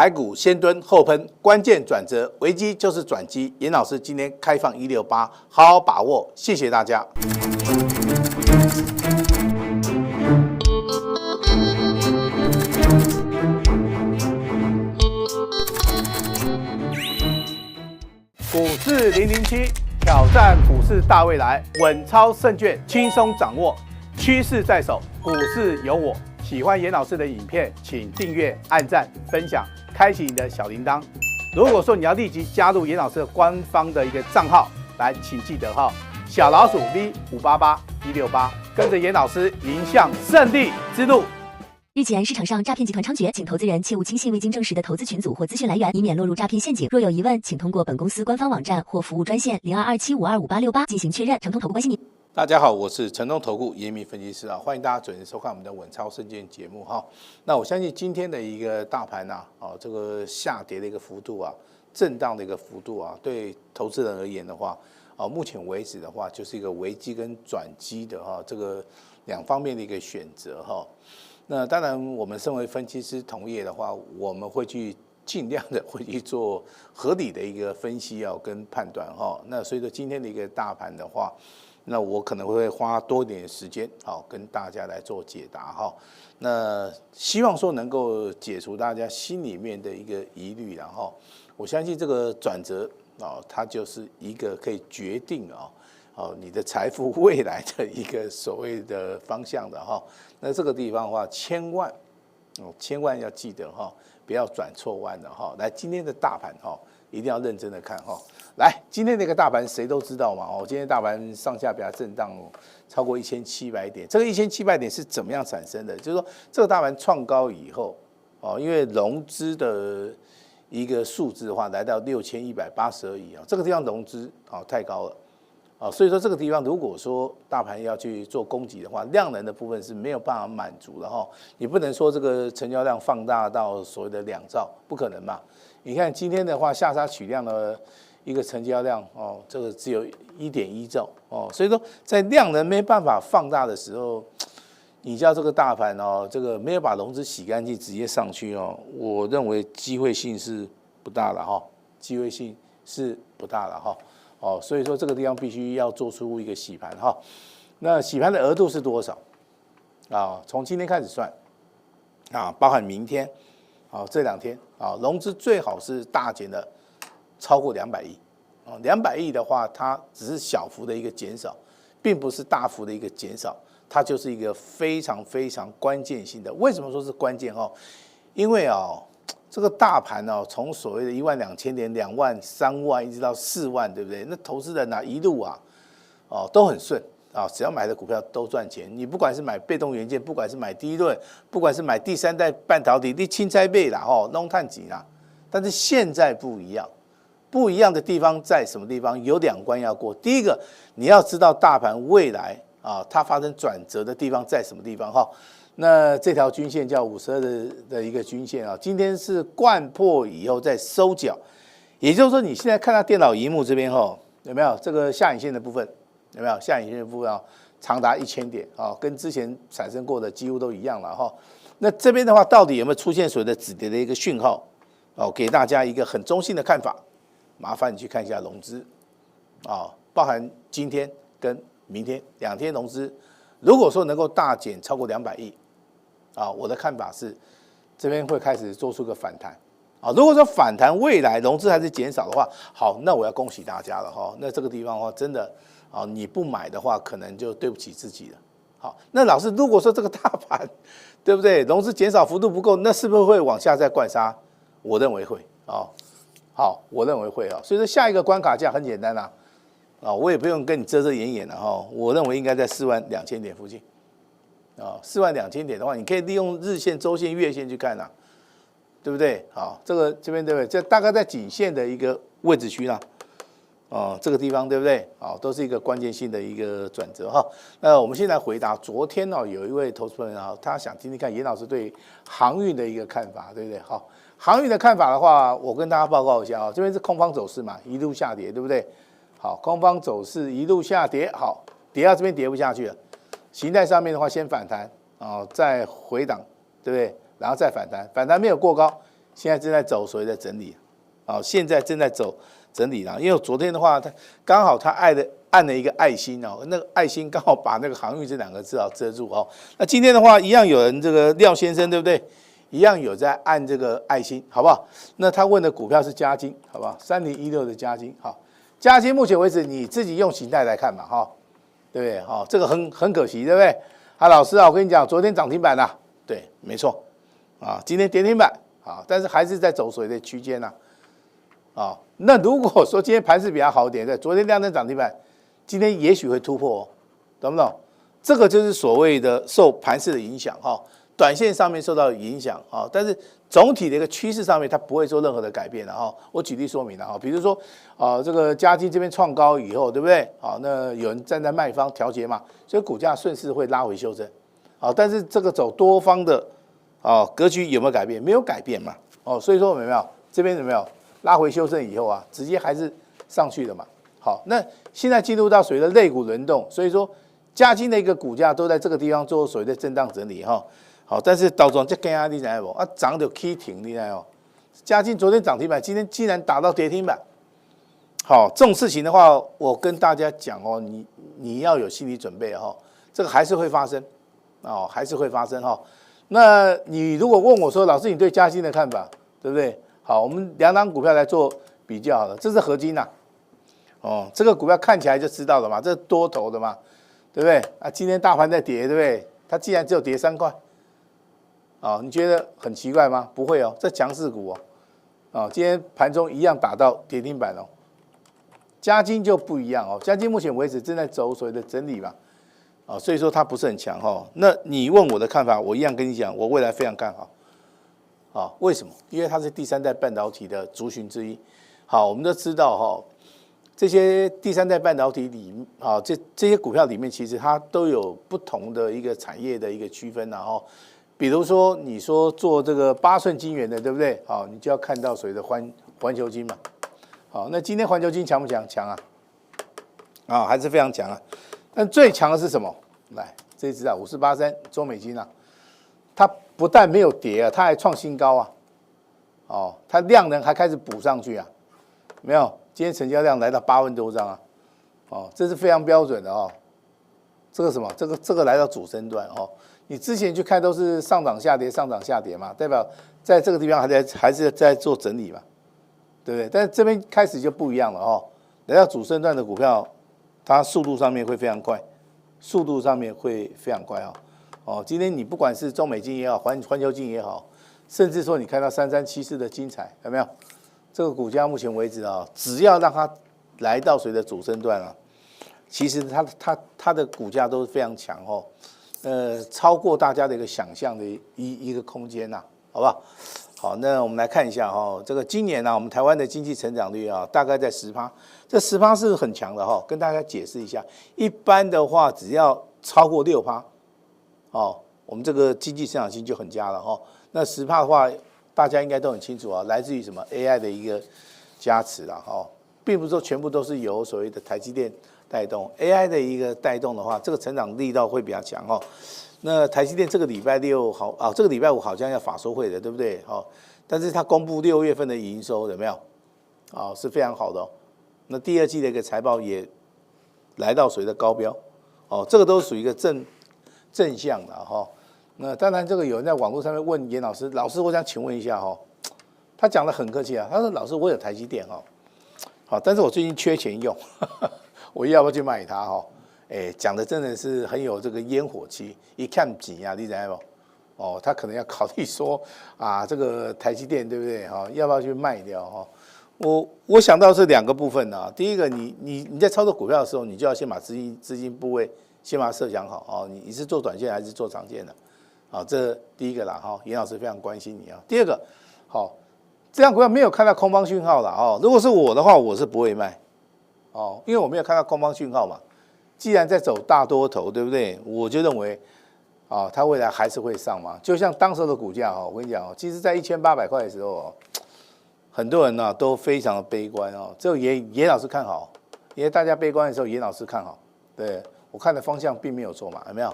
台股先蹲后喷，关键转折，危机就是转机。严老师今天开放168，好好把握。谢谢大家。股市007挑战股市大未来，稳操胜券，轻松掌握趋势在手，股市有我。喜欢严老师的影片，请订阅、按赞、分享，开启你的小铃铛。如果说你要立即加入严老师的官方的一个账号，来，请记得小老鼠 V588168，跟着严老师迎向胜利之路。日前，市场上诈骗集团猖獗，请投资人切勿轻信未经证实的投资群组或资讯来源，以免落入诈骗陷阱。若有疑问，请通过本公司官方网站或服务专线0227525868进行确认。诚通投顾关心您。大家好，我是诚通投顾严明分析师欢迎大家准时收看我们的稳操胜券节目那我相信今天的一个大盘这个下跌的一个幅度震荡的一个幅度对投资人而言的话目前为止的话就是一个危机跟转机的这个两方面的一个选择那当然我们身为分析师同业的话，我们会去尽量的会去做合理的一个分析跟判断那所以说今天的一个大盘的话，那我可能会花多一点时间跟大家来做解答那希望说能够解除大家心里面的一个疑虑我相信这个转折它就是一个可以决定你的财富未来的一个所谓的方向的那这个地方的话千万要记得不要转错弯的来，今天的大盘一定要认真的看来，今天那个大盘谁都知道嘛今天大盘上下比较震荡超过1700点，这个1700点是怎么样产生的？就是说这个大盘创高以后因为融资的一个数字的话来到6182亿这个地方融资太高了所以说这个地方如果说大盘要去做攻击的话，量能的部分是没有办法满足的你不能说这个成交量放大到所谓的2兆，不可能嘛。你看今天的话下杀取量的一个成交量这个只有1.1兆所以说在量能没办法放大的时候，你叫这个大盘这个没有把融资洗干净直接上去我认为机会性是不大了机会性是不大了所以说这个地方必须要做出一个洗盘那洗盘的额度是多少从今天开始算包含明天这2天融资最好是大减的超过200亿200亿的话，它只是小幅的一个减少，并不是大幅的一个减少，它就是一个非常非常关键性的。为什么说是关键因为这个大盘从所谓的12000点、2万、3万一直到4万，对不对？那投资人一路都很顺只要买的股票都赚钱。你不管是买被动元件，不管是买第一轮，不管是买第3代半导体，你青菜倍啦弄碳几啦。但是现在不一样，不一样的地方在什么地方？有2关要过。第一个，你要知道大盘未来它发生转折的地方在什么地方那这条均线叫52的一个均线今天是掼破以后再收脚，也就是说你现在看到电脑萤幕这边有没有这个下影线的部分？有没有下影线的部分长达1000点跟之前产生过的几乎都一样了那这边的话，到底有没有出现所谓的止跌的一个讯号给大家一个很中性的看法，麻烦你去看一下融资包含今天跟明天2天融资，如果说能够大减超过200亿我的看法是这边会开始做出个反弹如果说反弹未来融资还是减少的话，好，那我要恭喜大家了那这个地方的话真的你不买的话可能就对不起自己了好，那老师如果说这个大盘对不对融资减少幅度不够，那是不是会往下再灌杀？我认为会好，我认为会所以说下一个关卡价很简单我也不用跟你遮遮掩掩了我认为应该在42000点附近42000点的话，你可以利用日线、周线、月线去看对不对？这个这边对不对？这大概在颈线的一个位置区这个地方对不对？都是一个关键性的一个转折那我们先来回答昨天有一位投资人他想听听看严老师对航运的一个看法，对不对？航运的看法的话，我跟大家报告一下这边是空方走势嘛，一路下跌，对不对？好，空方走势一路下跌，好，跌到这边跌不下去了。形态上面的话，先反弹再回档，对不对？然后再反弹，反弹没有过高，现在正在走所谓的整理，现在正在走整理啦。因为昨天的话，它刚好它按了一个爱心哦，那个爱心刚好把那个航运这2个字遮住哦。那今天的话，一样有人这个廖先生对不对？一样有在按这个爱心，好不好？那他问的股票是嘉金，好不好？3016的嘉金，好，嘉金目前为止你自己用形态来看嘛，哈，对不对？好，这个很可惜，对不对？老师啊，我跟你讲，昨天涨停板啦，对，没错，今天跌停板，但是还是在走所谓的区间呐，那如果说今天盘势比较好一点，对，昨天亮灯涨停板，今天也许会突破，懂不懂？这个就是所谓的受盘势的影响，短线上面受到影响，但是总体的一个趋势上面它不会做任何的改变了，我举例说明了，比如说这个嘉金这边创高以后，对不对？那有人站在卖方调节嘛，所以股价顺势会拉回修正，但是这个走多方的格局有没有改变？没有改变嘛，所以说有没有这边有没有拉回修正以后直接还是上去了嘛？好，那现在进入到所谓的类股轮动，所以说嘉金的一个股价都在这个地方做所谓的震荡整理哈。好，但是道琼这跟你知道不？涨就起停，你知道？嘉金昨天涨停板，今天竟然打到跌停板。好，这种事情的话，我跟大家讲哦，你要有心理准备哈，这个还是会发生还是会发生哈。那你如果问我说，老师你对嘉金的看法，对不对？好，我们2档股票来做比较好了，这是合金呐，这个股票看起来就知道了嘛，这是多头的嘛，对不对？今天大盘在跌，对不对？它既然只有跌3块。你觉得很奇怪吗？不会哦，这强势股今天盘中一样打到跌停板哦。嘉金就不一样哦，嘉金目前为止正在走所谓的整理嘛，所以说它不是很强那你问我的看法，我一样跟你讲，我未来非常看好。为什么？因为它是第3代半导体的族群之一。好，我们都知道这些第3代半导体里这些股票里面，其实它都有不同的一个产业的一个区分比如说，你说做这个8寸晶圆的，对不对？好，你就要看到所谓的环球晶嘛。好，那今天环球晶强不强？强啊！还是非常强啊。但最强的是什么？来，这一只5483中美晶它不但没有跌它还创新高它量能还开始补上去没有？今天成交量来到8万多张这是非常标准的这个什么？这个来到主升段你之前去看都是上涨下跌嘛，代表在这个地方还是在做整理嘛，对不对？但是这边开始就不一样了来到主升段的股票，它速度上面会非常快，今天你不管是中美晶也好，环球晶也好，甚至说你看到3374的精彩有没有？这个股价目前为止只要让它来到谁的主升段其实它的股价都是非常强超过大家的一个想象的一个空间好不好？好，那我们来看一下这个今年我们台湾的经济成长率大概在10%，这10%是很强的跟大家解释一下。一般的话，只要超过6%，我们这个经济成长性就很佳了那10%的话，大家应该都很清楚来自于什么 AI 的一个加持并不是说全部都是由所谓的台积电带动 AI 的一个带动的话，这个成长力道会比较强那台积电这个礼拜6这个礼拜5好像要法说会的，对不对但是它公布6月份的营收有没有是非常好的那第2季的一个财报也来到所谓的高标这个都属于一个正向的那当然这个有人在网络上面问严老师，老师我想请问一下他讲得很客气他说老师我有台积电但是我最近缺钱用我要不要去买它讲的真的是很有这个烟火气，一看紧你知道不他可能要考虑说这个台积电对不对要不要去卖掉我想到是2个部分第一个你在操作股票的时候，你就要先把资金部位先把它设想好你是做短线还是做长线的这第一个啦严老师非常关心你第2个这样股票没有看到空方讯号了如果是我的话，我是不会卖因为我没有看到空方讯号嘛。既然在走大多头，对不对？我就认为它未来还是会上嘛。就像当时的股价我跟你讲其实在1800块的时候很多人都非常的悲观只有严老师看好，因为大家悲观的时候，严老师看好。对，我看的方向并没有错嘛，有没有？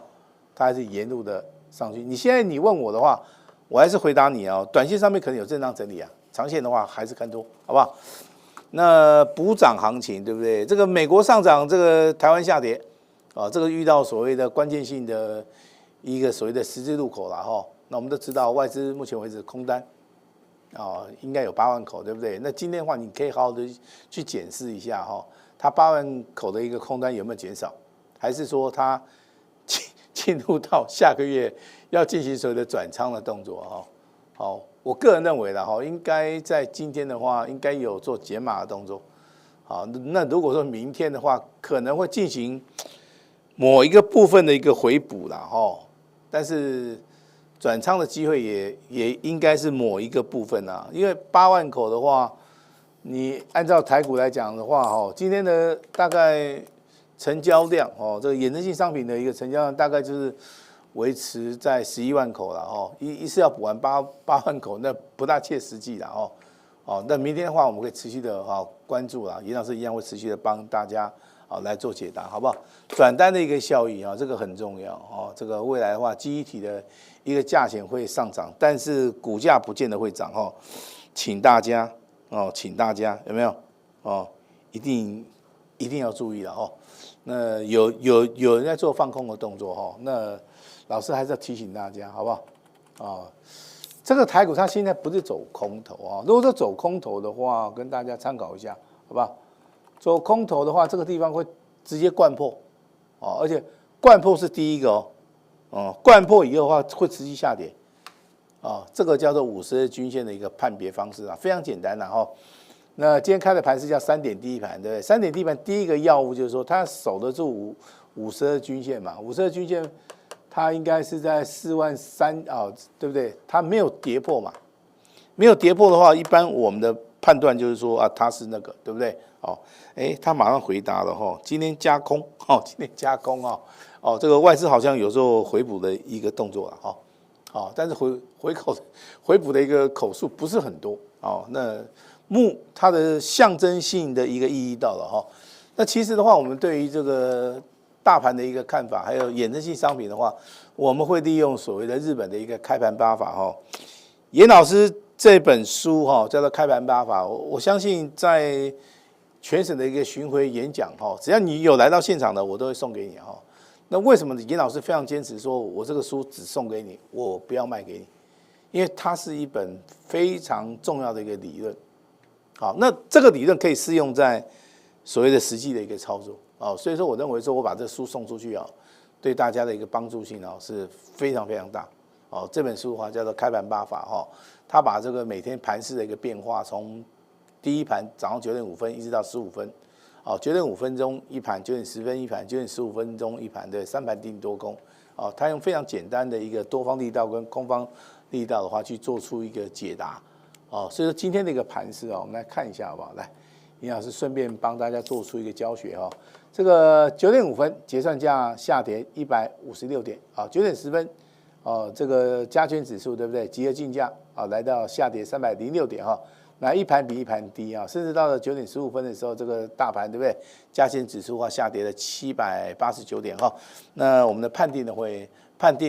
它还是沿路的上去。你现在你问我的话，我还是回答你哦，短线上面可能有震荡整理啊，长线的话还是看多，好不好？那补涨行情对不对？这个美国上涨，这个台湾下跌，啊，这个遇到所谓的关键性的一个所谓的十字路口了哈。那我们都知道，外资目前为止空单应该有8万口，对不对？那今天的话，你可以好好的去检视一下哈，它8万口的一个空单有没有减少，还是说它进入到下个月要进行所谓的转仓的动作哈？好，我个人认为啦哈，应该在今天的话，应该有做减码的动作。好，那如果说明天的话，可能会进行某一个部分的一个回补啦哈，但是转仓的机会也应该是某一个部分啊，因为8万口的话，你按照台股来讲的话哈，今天的大概成交量这个衍生性商品的一个成交量大概就是维持在11万口了哦，一次要补完8万口，那不大切实际了哦。那明天的话，我们会持续的关注啦，严老师一样会持续的帮大家来做解答，好不好？转单的一个效益这个很重要哦。这个未来的话，记忆体的一个价钱会上涨，但是股价不见得会涨哦。请大家有没有一定要注意了哦。那有人在做放空的动作哈，那老师还是要提醒大家，好不好？这个台股它现在不是走空头啊，如果说走空头的话，跟大家参考一下，好不好？走空头的话，这个地方会直接灌破而且灌破是第一个灌破以后的话会持续下跌这个叫做50日均线的一个判别方式非常简单哈。那今天开的盘是叫3点第一盘，对不对？3点第一盘第一个要务就是说，它守得住50日均线嘛，50日均线它应该是在43000对不对？它没有跌破嘛，没有跌破的话，一般我们的判断就是说它是那个，对不对？他马上回答了哈，今天加空今天加空这个外资好像有时候回补的一个动作了但是回补的一个口数不是很多那它的象征性的一个意义到了那其实的话，我们对于这个大盘的一个看法，还有衍生性商品的话，我们会利用所谓的日本的一个开盘8法严老师这本书叫做开盘8法，我相信在全省的一个巡回演讲只要你有来到现场的，我都会送给你那为什么严老师非常坚持说，我这个书只送给你，我不要卖给你？因为它是一本非常重要的一个理论。好，那这个理论可以适用在所谓的实际的一个操作所以说我认为说我把这书送出去对大家的一个帮助性是非常非常大这本书的话叫做开盘8法它把这个每天盘势的一个变化，从第一盘早上9点5分一直到15分9点5分钟一盘，9点10分一盘，9点15分钟一盘的3盘定多空它用非常简单的一个多方力道跟空方力道的话去做出一个解答所以说今天的一个盘势我们来看一下好不好？来，严老师顺便帮大家做出一个教学这个9点5分结算价下跌156点9点10分这个加权指数对不对？集合竞价来到下跌306点那一盘比一盘低甚至到了9点15分的时候，这个大盘对不对？加权指数下跌了789点那我们的判定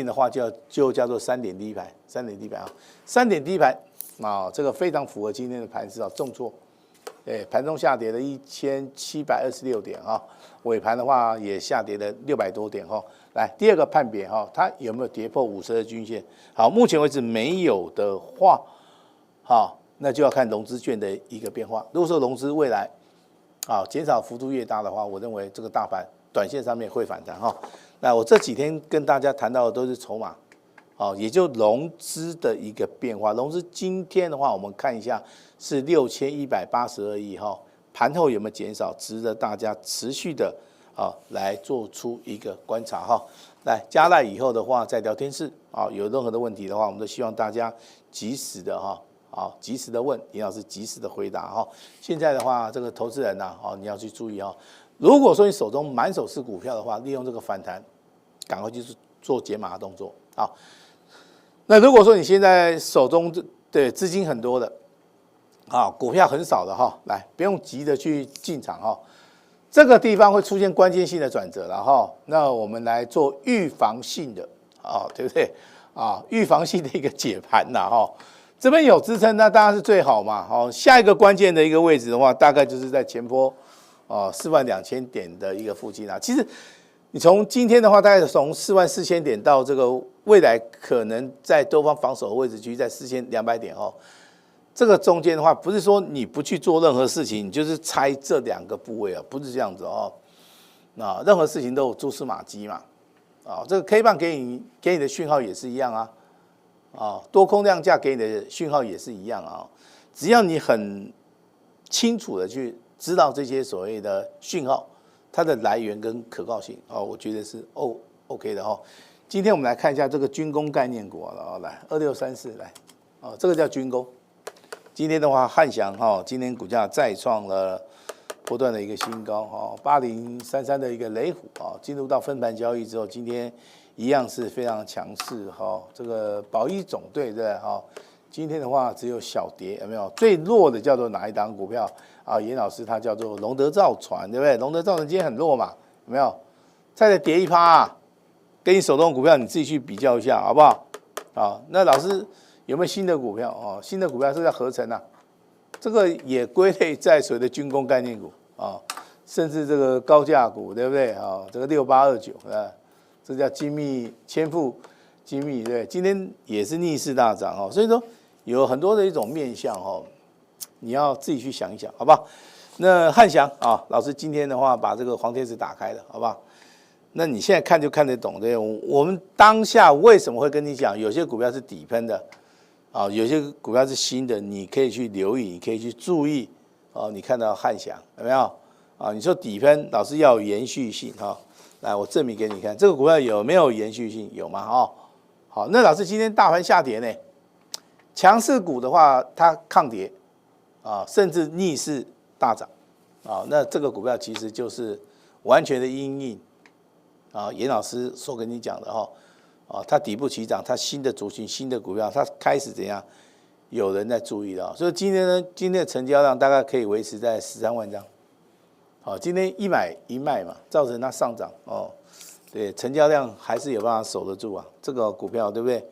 的话就叫做3点第一盘，3点第一盘3点第一盘这个非常符合今天的盘势重挫，盘中下跌了1726点尾盘的话也下跌了600多点来，第二个判别它有没有跌破50日均线？好，目前为止没有的话那就要看融资券的一个变化。如果说融资未来减少幅度越大的话，我认为这个大盘短线上面会反弹那我这几天跟大家谈到的都是筹码也就融资的一个变化。融资今天的话，我们看一下是6182亿盘后有没有减少，值得大家持续的来做出一个观察来，加赖以后的话，在聊天室有任何的问题的话，我们都希望大家及时的及时的问，严老师及时的回答现在的话，这个投资人你要去注意如果说你手中满手是股票的话，利用这个反弹，赶快去做解码的动作那如果说你现在手中的资金很多的股票很少的来，不用急着去进场这个地方会出现关键性的转折了那我们来做预防性的对不对预防性的一个解盘呐哈。这边有支撑，那当然是最好嘛。下一个关键的一个位置的话，大概就是在前波42000点的一个附近啊。其实你从今天的话，大概从44000点到这个未来可能在多方防守的位置区在4200点这个中间的话，不是说你不去做任何事情，你就是猜这2个部位不是这样子那任何事情都有蛛丝马迹嘛。这个 K 棒给你的讯号也是一样多空量价给你的讯号也是一样只要你很清楚的去知道这些所谓的讯号，它的来源跟可靠性我觉得是OK 的今天我们来看一下这个军工概念股来2634来这个叫军工。今天的话，汉翔今天股价再创了波段的一个新高8033的一个雷虎进入到分盘交易之后，今天一样是非常强势这个宝一总队对今天的话只有小跌，有没有？最弱的叫做哪一档股票严老师他叫做龙德造船，对不对？龙德造船今天很弱嘛，有没有？再跌1%跟你手中的股票你自己去比较一下，好不好？那老师有没有新的股票新的股票是在合成这个也归类在所谓的军工概念股甚至这个高价股，对不对这个6829这叫精密千富精密，对，今天也是逆势大涨所以说有很多的一种面向你要自己去想一想，好不好？那汉翔老师今天的话把这个黄天使打开了，好不好？那你现在看就看得懂，对，我们当下为什么会跟你讲，有些股票是底喷的有些股票是新的，你可以去留意，你可以去注意你看到汉翔有没有你说底喷，老师要有延续性来，我证明给你看，这个股票有没有延续性？有吗？好，那老师今天大盘下跌呢，强势股的话它抗跌甚至逆势大涨那这个股票其实就是完全的因应严老师所跟你讲的它底部起涨，它新的族群、新的股票，它开始怎样？有人在注意了所以今天呢，今天的成交量大概可以维持在13万张。今天一买一卖嘛，造成它上涨对，成交量还是有办法守得住这个股票对不对？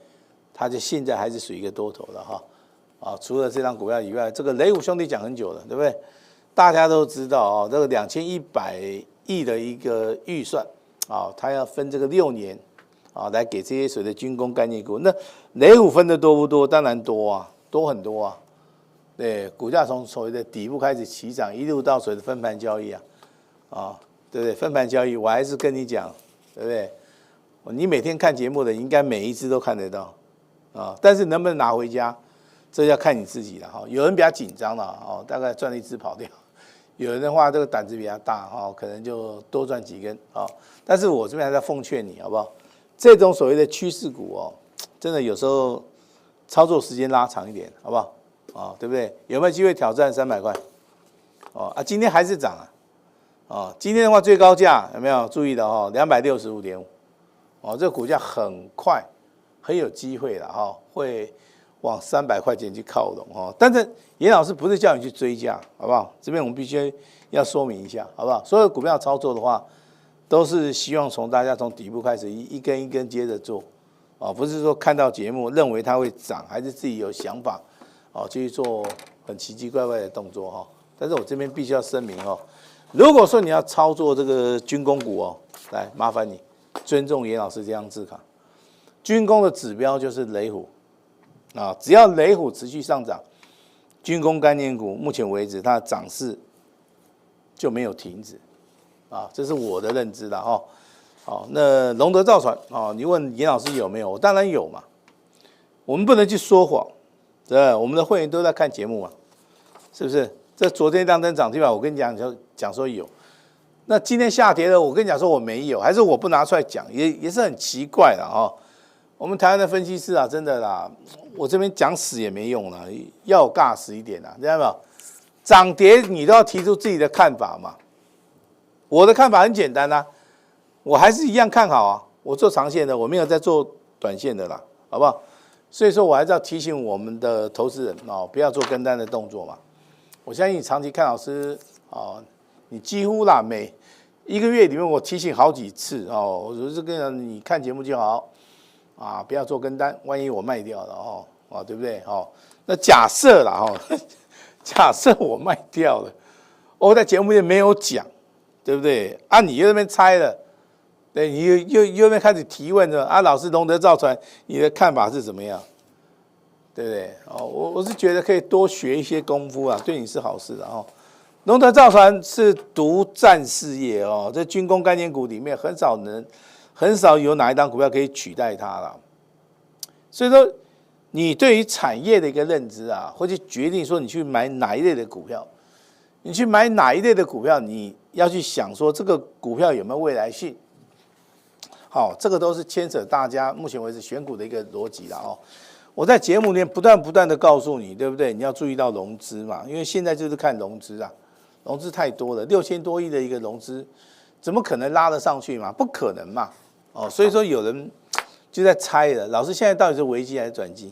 它就现在还是属于一个多头的除了这张股票以外，这个雷虎兄弟讲很久了，对不对？大家都知道这个2100亿的一个预算它要分这个6年来给这些所谓的军工概念股。那雷虎分的多不多？当然多多很多对，股价从所谓的底部开始起涨，一路到所谓的分盘交易对不对？分盘交易，我还是跟你讲，对不对？你每天看节目的，应该每一只都看得到但是能不能拿回家，这要看你自己了有人比较紧张了大概赚了1只跑掉；有人的话，这个胆子比较大可能就多赚几根但是我这边还在奉劝你，好不好？这种所谓的趋势股真的有时候操作时间拉长一点，好不好？对不对？有没有机会挑战300块？今天还是涨今天的话最高价有没有注意的265.5这个股价很快很有机会了会往300块钱去靠拢但是严老师不是叫你去追价，好不好？这边我们必须要说明一下，好不好？所有股票操作的话，都是希望大家从底部开始一根一根接着做不是说看到节目认为它会涨，还是自己有想法就去做很奇奇怪怪的动作但是我这边必须要声明如果说你要操作这个军工股来麻烦你尊重严老师这张字卡。军工的指标就是雷虎只要雷虎持续上涨，军工概念股目前为止它的涨势就没有停止这是我的认知的那龙德造船你问严老师有没有？我当然有嘛。我们不能去说谎，对，我们的会员都在看节目嘛，是不是？这昨天亮灯涨停板，我跟你讲说有，那今天下跌了，我跟你讲说我没有，还是我不拿出来讲，也是很奇怪的我们台湾的分析师真的啦，我这边讲死也没用了，要有尬死一点知道没有？涨跌你都要提出自己的看法嘛。我的看法很简单我还是一样看好我做长线的，我没有在做短线的啦，好不好？所以说我还是要提醒我们的投资人不要做跟单的动作嘛。我相信你长期看老师你几乎每1个月里面我提醒好几次我就是跟你看节目就好啊，不要做跟单，万一我卖掉了对不对那假设啦假设我卖掉了，我在节目里没有讲，对不对？啊，你又在那边猜了，对，你又在那边开始提问了啊，老师龙德造船，你的看法是怎么样？对不对？我是觉得可以多学一些功夫啊，对你是好事的龙德造船是独占事业这军工概念股里面很少有哪一档股票可以取代它了。所以说，你对于产业的一个认知啊，会去决定说你去买哪一类的股票。你去买哪一类的股票，你要去想说这个股票有没有未来性。好，这个都是牵扯大家目前为止选股的一个逻辑了我在节目里面不断的告诉你，对不对？你要注意到融资嘛，因为现在就是看融资啊，融资太多了，6000多亿的一个融资，怎么可能拉得上去嘛？不可能嘛！所以说有人就在猜了，老师现在到底是危机还是转机？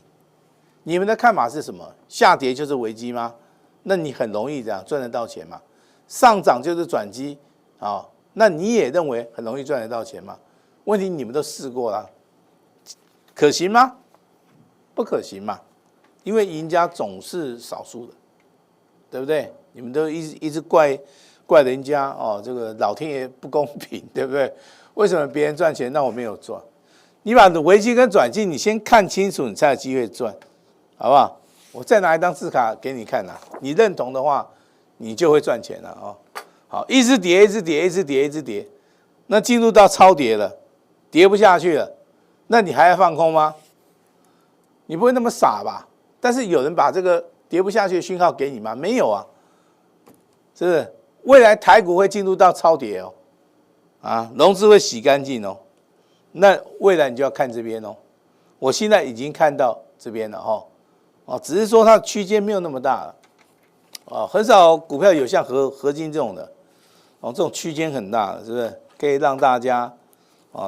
你们的看法是什么？下跌就是危机吗？那你很容易这样赚得到钱嘛？上涨就是转机那你也认为很容易赚得到钱吗？问题你们都试过了，可行吗？不可行嘛，因为赢家总是少数的，对不对？你们都一直怪人家这个老天爷不公平，对不对？为什么别人赚钱，那我没有赚？你把危机跟转机，你先看清楚，你才有机会赚，好不好？我再拿一张字卡给你看你认同的话，你就会赚钱了好，一直跌，那进入到超跌了，跌不下去了，那你还要放空吗？你不会那么傻吧？但是有人把这个跌不下去的讯号给你吗？没有啊，是不是？未来台股会进入到超跌融资会洗干净那未来你就要看这边我现在已经看到这边了只是说它的区间没有那么大了很少股票有像合金这种的这种区间很大的，是不是？可以让大家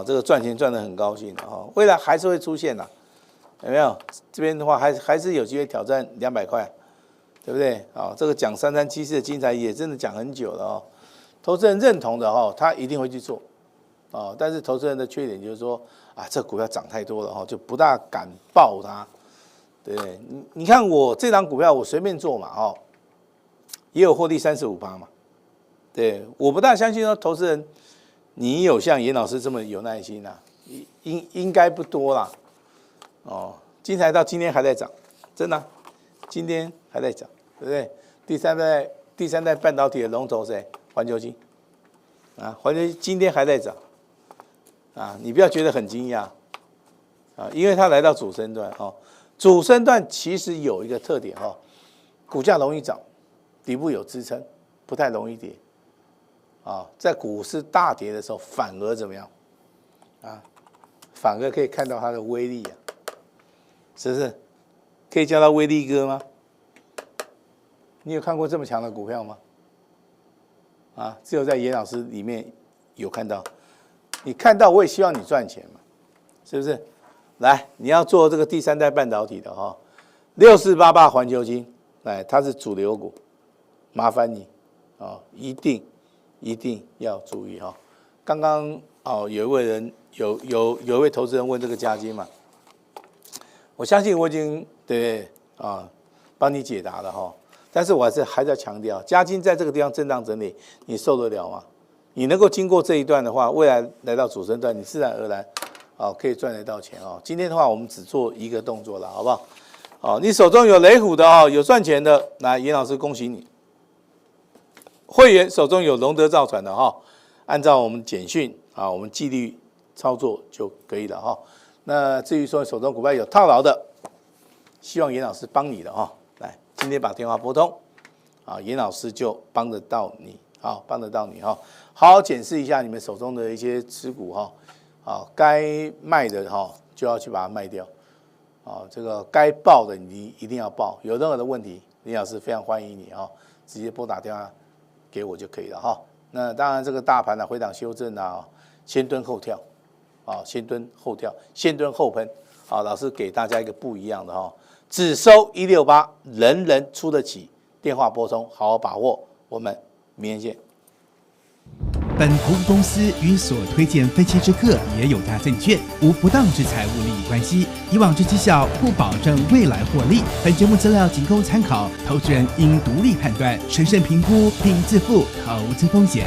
这个赚钱赚得很高兴未来还是会出现的。有没有？这边的话还是有机会挑战200块，对不对？这个讲3374的精彩也真的讲很久了投资人认同的他一定会去做但是投资人的缺点就是说这股票涨太多了就不大敢抱它，对不对？你看我这档股票我随便做嘛也有获利35%嘛，对，我不大相信说投资人你有像严老师这么有耐心应该不多啦。精彩到今天还在涨，真的今天还在涨，对不对？第三代半导体的龙头谁？环球晶环球晶今天还在涨你不要觉得很惊讶因为它来到主升段主升段其实有一个特点股价容易涨，底部有支撑，不太容易跌在股市大跌的时候反而怎么样反而可以看到它的威力是不是？可以叫他威力哥吗？你有看过这么强的股票吗？只有在严老师里面有看到。你看到，我也希望你赚钱嘛，是不是？来，你要做这个第三代半导体的6488环球晶，来，它是主流股，麻烦你一定要注意刚刚有一位人有一位投资人问这个嘉金嘛。我相信我已经帮你解答了但是我还是要强调，嘉金在这个地方震荡整理，你受得了吗？你能够经过这一段的话，未来来到主升段，你自然而然可以赚得到钱今天的话，我们只做一个动作了，好不好？你手中有雷虎的有赚钱的，来，严老师恭喜你。会员手中有龙德造船的按照我们简讯我们纪律操作就可以了那至于说手中股票有套牢的，希望严老师帮你的来，今天把电话拨通严老师就帮得到你帮得到你好好检视一下你们手中的一些持股该卖的就要去把它卖掉这个该报的你一定要报，有任何的问题，严老师非常欢迎你直接拨打电话给我就可以了那当然这个大盘回档修正先蹲后跳先蹲后跳，先蹲后喷老师给大家一个不一样的只收168，人人出得起，电话拨通，好好把握，我们明天见。本投顾公司与所推荐分期之客也有大证券无不当之财务利益关系，以往之绩效不保证未来获利。本节目资料仅供参考，投资人应独立判断、审慎评估并自负投资风险。